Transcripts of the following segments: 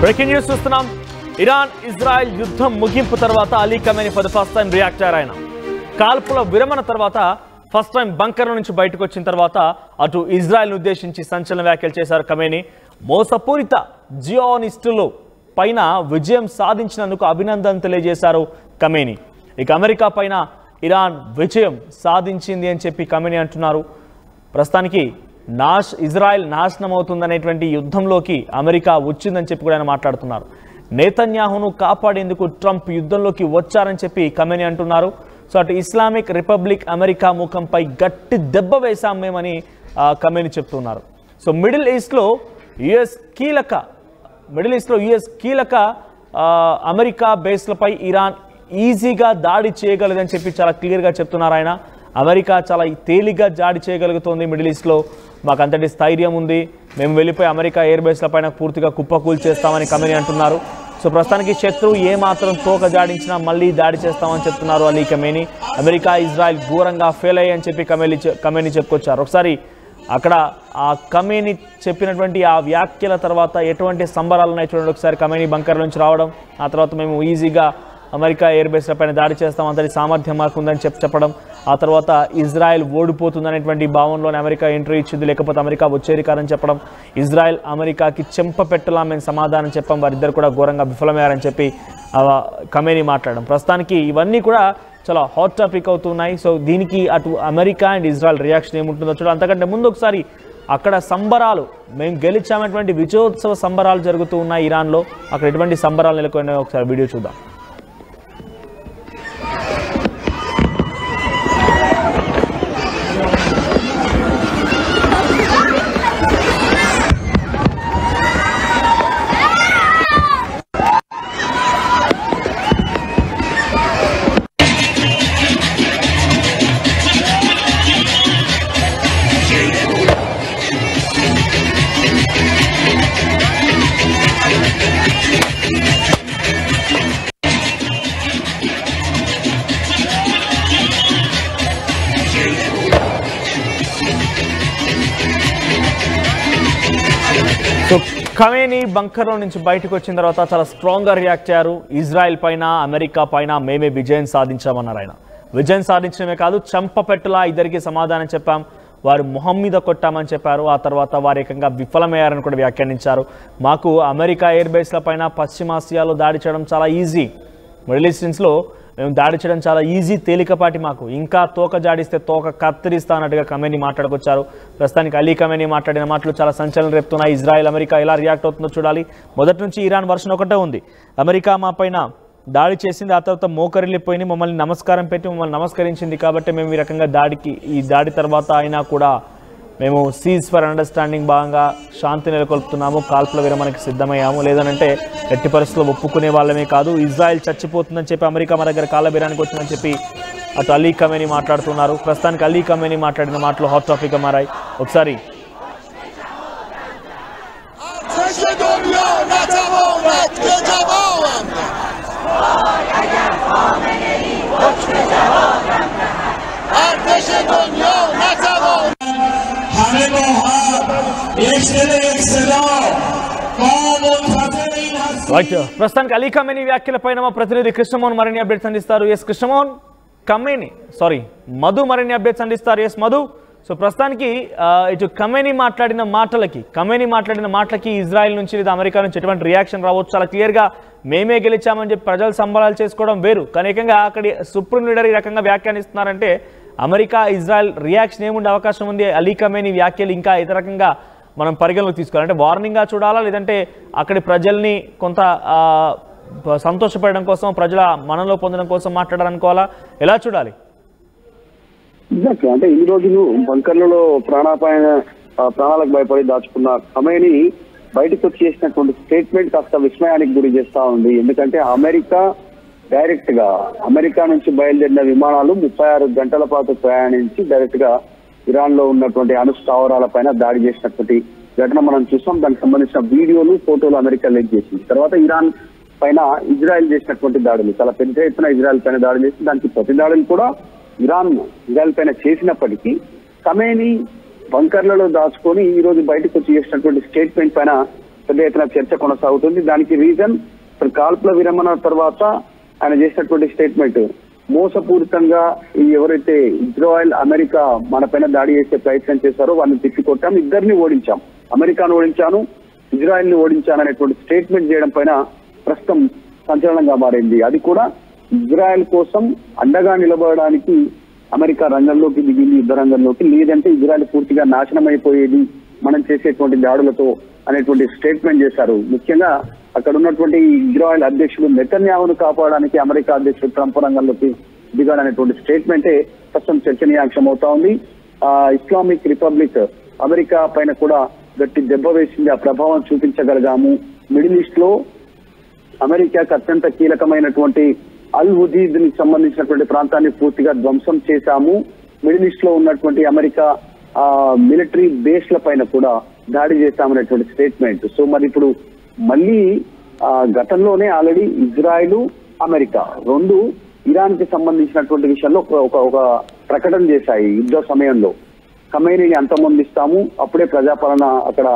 Breaking news చూస్తున్నాం. Iran Israel యుద్ధం ముగింపు తర్వాత Ali Khamenei for the first time react అయ్యారు. ఆయన కాల్పుల విరమణ తర్వాత ఫస్ట్ టైం బంకర్ నుంచి బయటకు వచ్చిన తర్వాత అటు ఇజ్రాయెల్ను ఉద్దేశించి సంచలన వ్యాఖ్యలు చేశారు ఖమేనీ. మోసపూరిత జియోనిస్టులు పైన విజయం సాధించినందుకు అభినందన తెలియజేశారు ఖమేనీ. ఇక అమెరికా పైన ఇరాన్ విజయం సాధించింది అని చెప్పి ఖమేనీ అంటున్నారు. ప్రస్తుతానికి ఇజ్రాయెల్ నాశనం అవుతుందనేటువంటి యుద్ధంలోకి అమెరికా వచ్చిందని చెప్పి కూడా ఆయన మాట్లాడుతున్నారు. నేతన్యాహును కాపాడేందుకు ట్రంప్ యుద్ధంలోకి వచ్చారని చెప్పి ఖమేనీ అంటున్నారు. సో అటు ఇస్లామిక్ రిపబ్లిక్ అమెరికా ముఖంపై గట్టి దెబ్బ వేశాం మేమని ఖమేనీ చెప్తున్నారు. సో మిడిల్ ఈస్ట్లో యుఎస్ కీలక అమెరికా బేస్లపై ఇరాన్ ఈజీగా దాడి చేయగలదని చెప్పి చాలా క్లియర్గా చెప్తున్నారు ఆయన. అమెరికా చాలా తేలిగ్గా దాడి చేయగలుగుతుంది మిడిల్ ఈస్ట్లో, మాకు అంతటి స్థైర్యం ఉంది, మేము వెళ్ళిపోయి అమెరికా ఎయిర్ బేస్ల పైన పూర్తిగా కుప్పకూల్ చేస్తామని ఖమేనీ అంటున్నారు. సో ప్రస్తుతానికి శత్రువు ఏమాత్రం తోక జాడించినా మళ్ళీ దాడి చేస్తామని చెప్తున్నారు అలీ ఖమేనీ. అమెరికా ఇజ్రాయెల్ ఘోరంగా ఫెయిల్ అయ్యాయని చెప్పి ఖమేనీ చెప్పుకొచ్చారు. ఒకసారి అక్కడ ఆ ఖమేనీ చెప్పినటువంటి ఆ వ్యాఖ్యల తర్వాత ఎటువంటి సంబరాలు ఉన్నాయి చూడండి. ఒకసారి ఖమేనీ బంకర్ నుంచి రావడం, ఆ తర్వాత మేము ఈజీగా అమెరికా ఎయిర్ బేస్ల పైన దాడి చేస్తాం, అంతటి సామర్థ్యం మాకు ఉందని చెప్పడం, ఆ తర్వాత ఇజ్రాయెల్ ఓడిపోతుందనేటువంటి భావనలోనే అమెరికా ఎంట్రీ ఇచ్చింది, లేకపోతే అమెరికా వచ్చేది కాదని చెప్పడం, ఇజ్రాయెల్ అమెరికాకి చెంప పెట్టలా మేము సమాధానం చెప్పాం, వారిద్దరు కూడా ఘోరంగా విఫలమయ్యారని చెప్పి ఖమేనీ మాట్లాడడం. ప్రస్తుతానికి ఇవన్నీ కూడా చాలా హాట్ టాపిక్ అవుతున్నాయి. సో దీనికి అటు అమెరికా అండ్ ఇజ్రాయెల్ రియాక్షన్ ఏముంటుందో చూడాలి. అంతకంటే ముందు ఒకసారి అక్కడ సంబరాలు, మేము గెలిచామనేటువంటి విజయోత్సవ సంబరాలు జరుగుతూ ఉన్నాయి ఇరాన్లో. అక్కడ ఎటువంటి సంబరాలు నెలకొన్నాయో ఒకసారి వీడియో చూద్దాం. సో ఖమేనీ బంకర్లో నుంచి బయటకు వచ్చిన తర్వాత చాలా స్ట్రాంగ్గా రియాక్ట్ అయ్యారు. ఇజ్రాయెల్ పైన అమెరికా పైన మేమే విజయం సాధించామన్నారు ఆయన. విజయం సాధించడమే కాదు, చంపపెట్టలా ఇద్దరికి సమాధానం చెప్పాం, వారు మొహం మీద కొట్టామని చెప్పారు. ఆ తర్వాత వారు ఏకంగా విఫలమయ్యారని కూడా వ్యాఖ్యానించారు. మాకు అమెరికా ఎయిర్ బేస్ల పైన పశ్చిమాసియాలో దాడి చేయడం చాలా ఈజీ, మిడిల్ ఈస్టర్న్స్లో మేము దాడి చేయడం చాలా ఈజీ, తేలికపాటి, మాకు ఇంకా తోక జాడిస్తే తోక కత్తిరిస్తా అన్నట్టుగా ఖమేనీ మాట్లాడుకొచ్చారు. ప్రస్తుతానికి అలీ ఖమేనీ మాట్లాడిన మాటలు చాలా సంచలనం రేపుతున్నాయి. ఇజ్రాయెల్ అమెరికా ఎలా రియాక్ట్ అవుతుందో చూడాలి. మొదటి నుంచి ఇరాన్ వర్షన్ ఒకటే ఉంది, అమెరికా మా పైన దాడి చేసింది, ఆ తర్వాత మోకరిల్లిపోయింది, మమ్మల్ని నమస్కారం పెట్టి మమ్మల్ని నమస్కరించింది, కాబట్టి మేము ఈ రకంగా ఈ దాడి తర్వాత అయినా కూడా మేము సీజ్ ఫర్ అండర్స్టాండింగ్ భాగంగా శాంతి నెలకొల్పుతున్నాము, కాల్పుల విరమణకి సిద్ధమయ్యాము, లేదనంటే ఎట్టి పరిస్థితుల్లో ఒప్పుకునే వాళ్ళమే కాదు, ఇజ్రాయెల్ చచ్చిపోతుందని చెప్పి అమెరికా మా దగ్గర కాళ్ళబేరానికి వచ్చిందని చెప్పి అటు అలీ ఖమేనీ మాట్లాడుతున్నారు. ప్రస్తుతానికి అలీ ఖమేనీ మాట్లాడిన మాటలు హాట్ టాపిక్గా మారాయి. ఒకసారి ప్రస్తుతానికి అలీ ఖమేనీ వ్యాఖ్యలపైన మా ప్రతినిధి కృష్ణమోహన్ మరిన్ని అప్డేట్స్ అందిస్తారు. మధు మరిన్ని అప్డేట్స్ అందిస్తారు. మధు, సో ప్రస్తుతానికి ఇటు ఖమేనీ మాట్లాడిన మాటలకి ఇజ్రాయెల్ నుంచి లేదా అమెరికా నుంచి ఎటువంటి రియాక్షన్ రావచ్చు? చాలా క్లియర్గా మేమే గెలిచామని చెప్పి ప్రజలు సంబరాలు చేసుకోవడం వేరు, కానీ ఏకంగా అక్కడ సుప్రీం లీడర్ ఈ రకంగా వ్యాఖ్యానిస్తున్నారంటే అమెరికా ఇజ్రాయెల్ రియాక్షన్ ఏముండే అవకాశం ఉంది? అలీ ఖమేనీ వ్యాఖ్యలు ఇంకా ఇతర రకంగా మనం పరిగణలోకి తీసుకోవాలి, అంటే వార్నింగ్గా చూడాలా, లేదంటే అక్కడి ప్రజల్ని కొంత సంతోషపడడం కోసం, ప్రజల మనలో పొందడం కోసం మాట్లాడాలనుకోవాలా, ఎలా చూడాలి? అంటే ఇన్ని రోజులు బంకర్లలో ప్రాణాలకు భయపడి దాచుకున్న ఖమేనీ బయటకు వచ్చి చేసినటువంటి స్టేట్మెంట్ కాస్త విస్మయానికి గురి చేస్తా ఉంది. ఎందుకంటే అమెరికా నుంచి బయలుదేరిన విమానాలు 36 గంటల పాటు ప్రయాణించి డైరెక్ట్ గా ఇరాన్ లో ఉన్నటువంటి అణు స్థావరాల పైన దాడి చేసినటువంటి ఘటన మనం చూసాం. దానికి సంబంధించిన వీడియోలు, ఫోటోలు అమెరికా లీక్ చేసింది. తర్వాత ఇరాన్ పైన ఇజ్రాయెల్ చేసినటువంటి దాడులు, చాలా పెద్ద ఎత్తున ఇజ్రాయెల్ పైన దాడి చేసి దానికి ప్రతి దాడులు కూడా ఇజ్రాయెల్ పైన చేసినప్పటికీ ఖమేనీ బంకర్లలో దాచుకొని ఈ రోజు బయటకు వచ్చి చేసినటువంటి స్టేట్మెంట్ పైన పెద్ద ఎత్తున చర్చ కొనసాగుతుంది. దానికి రీజన్ కాల్పుల విరమణ తర్వాత ఆయన చేసినటువంటి స్టేట్మెంట్ మోసపూరితంగా ఎవరైతే ఇజ్రాయెల్ అమెరికా మన పైన దాడి చేసే ప్రయత్నం చేశారో వాళ్ళని తిప్పికొట్టాం, ఇద్దరిని ఓడించాం, అమెరికాను ఓడించాను, ఇజ్రాయెల్ ని ఓడించాను అనేటువంటి స్టేట్మెంట్ చేయడం పైన ప్రస్తుతం సంచలనంగా మారింది. అది కూడా ఇజ్రాయెల్ కోసం అండగా నిలబడడానికి అమెరికా రంగంలోకి దిగింది, యుద్ధ రంగంలోకి. లేదంటే ఇజ్రాయెల్ పూర్తిగా నాశనం అయిపోయేది మనం చేసేటువంటి దాడులతో అనేటువంటి స్టేట్మెంట్ చేశారు. ముఖ్యంగా అక్కడ ఉన్నటువంటి ఇజ్రాయెల్ అధ్యక్షుడు నెతన్యాహును కాపాడడానికి అమెరికా అధ్యక్షుడు ట్రంప్ రంగంలోకి దిగాడనేటువంటి స్టేట్మెంటే ప్రస్తుతం చర్చనీయాంశం అవుతా ఉంది. ఇస్లామిక్ రిపబ్లిక్ అమెరికా పైన కూడా గట్టి దెబ్బ వేసింది, ఆ ప్రభావం చూపించగలిగాము. మిడిల్ ఈస్ట్ లో అమెరికాకు అత్యంత కీలకమైనటువంటి అల్ ఉదీద్ ని సంబంధించినటువంటి ప్రాంతాన్ని పూర్తిగా ధ్వంసం చేశాము. మిడిల్ ఈస్ట్ లో ఉన్నటువంటి అమెరికా మిలిటరీ బేస్ల పైన కూడా దాడి చేశామనేటువంటి స్టేట్మెంట్. సో మరి ఇప్పుడు మళ్ళీ గతంలోనే ఆల్రెడీ ఇజ్రాయెల్ అమెరికా రెండు ఇరాన్ కి సంబంధించినటువంటి విషయంలో ఒక ప్రకటన చేశాయి. యుద్ధ సమయంలో ఖమేనీని అంతమొందిస్తాము, అప్పుడే ప్రజాపాలన అక్కడ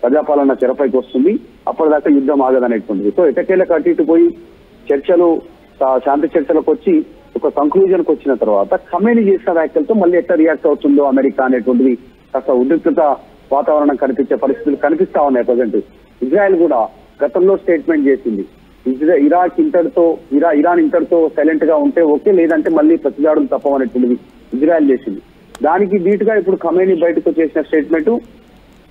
ప్రజాపాలన తెరపైకి వస్తుంది, అప్పటిదాకా యుద్ధం ఆగదనేటువంటిది. సో ఎటకేలకు అటు ఇటు పోయి చర్చలు శాంతి చర్చలకు వచ్చి ఒక కంక్లూజన్ కు వచ్చిన తర్వాత ఖమేనీ చేసిన వ్యాఖ్యలతో మళ్ళీ ఎట్లా రియాక్ట్ అవుతుందో అమెరికా అనేటువంటిది కాస్త ఉద్రిక్తత వాతావరణం కనిపించే పరిస్థితులు కనిపిస్తా ఉన్నాయి ప్రజెంట్. ఇజ్రాయెల్ కూడా గతంలో స్టేట్మెంట్ చేసింది, ఇరాన్ ఇంతటితో సైలెంట్ గా ఉంటే ఓకే, లేదంటే మళ్ళీ ప్రతిదాడులు తప్పవనేటువంటిది ఇజ్రాయెల్ చేసింది. దానికి ధీటుగా ఇప్పుడు ఖమేనీ బయటకు చేసిన స్టేట్మెంట్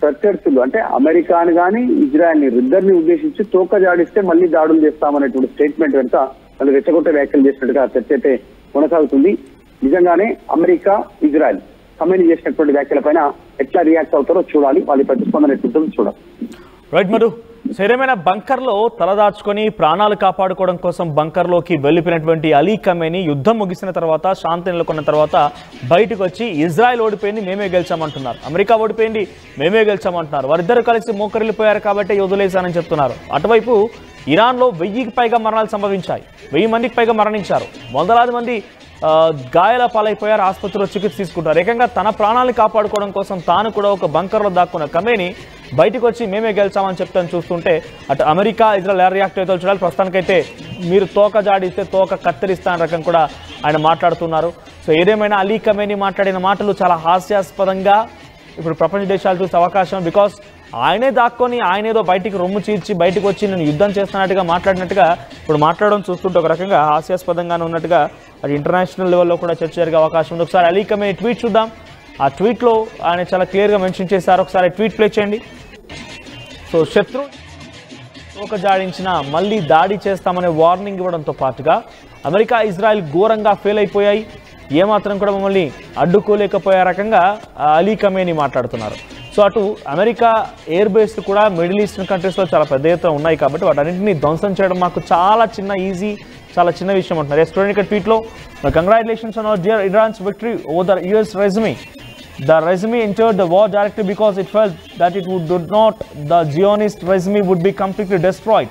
ప్రత్యర్థులు అంటే అమెరికాను కానీ ఇజ్రాయెల్ ని ఇద్దరిని ఉద్దేశించి తోక జాడిస్తే మళ్ళీ దాడులు చేస్తామనేటువంటి స్టేట్మెంట్ వెనుక వాళ్ళు రెచ్చగొట్టే వ్యాఖ్యలు చేసినట్టుగా చర్చ అయితే కొనసాగుతుంది. నిజంగానే అమెరికా ఇజ్రాయెల్ ఖమేనీ చేసినటువంటి వ్యాఖ్యల పైన ఎట్లా రియాక్ట్ అవుతారో చూడాలి, వాళ్ళ ప్రతిస్పందన ఎట్లుంటుందో చూడాలి. రైట్ మధు, శరీరమైన బంకర్లో తలదాచుకొని ప్రాణాలు కాపాడుకోవడం కోసం బంకర్లోకి వెళ్ళిపోయినటువంటి అలీ ఖమేనీ యుద్ధం ముగిసిన తర్వాత శాంతి నెలకొన్న తర్వాత బయటకు వచ్చి ఇజ్రాయెల్ ఓడిపోయింది మేమే గెలిచామంటున్నారు, అమెరికా ఓడిపోయింది మేమే గెలిచామంటున్నారు, వారిద్దరు కలిసి మోకరిల్లిపోయారు కాబట్టి వదిలేశానని చెప్తున్నారు. అటువైపు ఇరాన్లో 1000కి పైగా మరణాలు సంభవించాయి, 1000 మందికి పైగా మరణించారు, వందలాది మంది గాయాల పాలైపోయారు, ఆసుపత్రిలో చికిత్స తీసుకుంటారు. ఏకంగా తన ప్రాణాలను కాపాడుకోవడం కోసం తాను కూడా ఒక బంకర్లో దాక్కున్న ఖమేనీ బయటకు వచ్చి మేమే గెలిచామని చెప్తాను చూస్తుంటే అటు అమెరికా ఇజ్రాయెల్ ఎలా రియాక్ట్ అవుతారో చూడాలి. ప్రస్తుతానికైతే మీరు తోక జాడిస్తే తోక కత్తిరిస్తా అనే రకం కూడా ఆయన మాట్లాడుతున్నారు. సో ఏదేమైనా అలీ ఖమేనీ మాట్లాడిన మాటలు చాలా హాస్యాస్పదంగా ఇప్పుడు ప్రపంచ దేశాలు చూసే అవకాశం. బికాస్ ఆయనే దాక్కొని ఆయన ఏదో బయటికి రొమ్ము చీల్చి బయటకు వచ్చి నేను యుద్ధం చేస్తున్నట్టుగా మాట్లాడినట్టుగా ఇప్పుడు మాట్లాడడం చూస్తుంటే ఒక రకంగా హాస్యాస్పదంగానే ఉన్నట్టుగా అది ఇంటర్నేషనల్ లెవెల్లో కూడా చర్చ జరిగే అవకాశం ఉంది. ఒకసారి అలీ ఖమేనీ ట్వీట్ చూద్దాం. ఆ ట్వీట్లో ఆయన చాలా క్లియర్గా మెన్షన్ చేశారు. ఒకసారి ట్వీట్ ప్లే చేయండి. సో శత్రు తోక జాడించిన మళ్ళీ దాడి చేస్తామనే వార్నింగ్ ఇవ్వడంతో పాటుగా అమెరికా ఇజ్రాయెల్ ఘోరంగా ఫెయిల్ అయిపోయాయి, ఏమాత్రం కూడా మమ్మల్ని అడ్డుకోలేకపోయే రకంగా అలీ ఖమేనీ మాట్లాడుతున్నారు. సో అటు అమెరికా ఎయిర్ బేస్ కూడా మిడిల్ ఈస్టర్న్ కంట్రీస్లో చాలా పెద్ద ఎత్తున ఉన్నాయి కాబట్టి వాటన్నింటినీ ధ్వంసం చేయడం మాకు చాలా చాలా చిన్న విషయం అంటున్నారు. స్టూడెంట్ ఇక్కడ ట్వీట్లో congratulations on our dear Iran's victory over the US regime. The regime entered the war directly because it felt that the Zionist regime would be completely destroyed.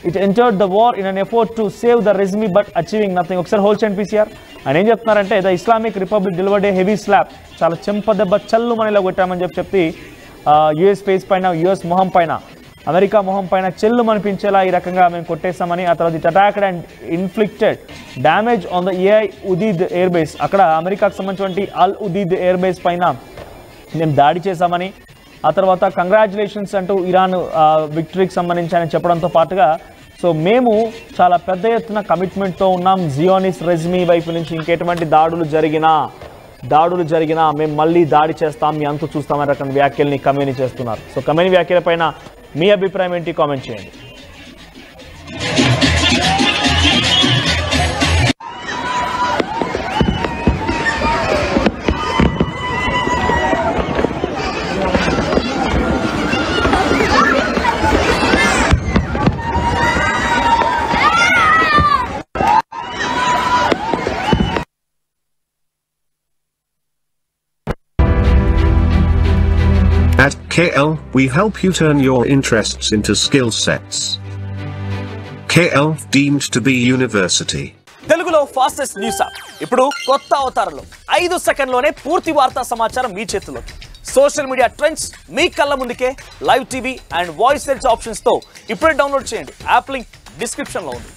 It entered the war in an effort to save the regime but achieving nothing. ఒకసారి hold చేయండి PCR. ఆయన ఏం చెప్తున్నారంటే the Islamic republic delivered a heavy slap, చాలా చెంప దెబ్బ చల్లు మనలో కొట్టామని చెప్పి యుఎస్ ఫేస్ పైన, యుఎస్ మొహం పైన, అమెరికా మొహం పైన చెల్లు అనిపించేలా ఈ రకంగా మేము కొట్టేస్తామని. ఆ తర్వాత it attacked and inflicted damage on the Al Udeid air base, అక్కడ అమెరికాకు సంబంధించినటువంటి అల్ ఉదీద్ ఎయిర్ బేస్ పైన మేము దాడి చేశామని. ఆ తర్వాత కంగ్రాచులేషన్స్ అంటూ ఇరాన్ విక్టరీకి సంబంధించి ఆయన చెప్పడంతో పాటుగా సో మేము చాలా పెద్ద ఎత్తున కమిట్మెంట్తో ఉన్నాం, జియోనిస్ట్ రెజ్మీ వైపు నుంచి ఇంకెటువంటి దాడులు జరిగినా మేము మళ్ళీ దాడి చేస్తాం, మీ అంతు చూస్తామనే రకం వ్యాఖ్యల్ని ఖమేనీ చేస్తున్నారు. సో ఖమేనీ వ్యాఖ్యల పైన మీ అభిప్రాయం ఏంటి కామెంట్ చేయండి. At KL, we help you turn your interests into skill sets. KL deemed to be university. తెలుగులో ఫాస్టెస్ట్ న్యూస్ యాప్ ఇప్పుడు కొత్త అవతారంలో 5 సెకండ్లోనే పూర్తి వార్తా సమాచారం మీ చేతుల్లోకి. సోషల్ మీడియా ట్రెండ్స్ మీ కళ్ళ ముందుకే live TV and voice search options తో ఇప్పుడే డౌన్లోడ్ చేయండి. యాప్ లింక్ డిస్క్రిప్షన్ లో ఉంది.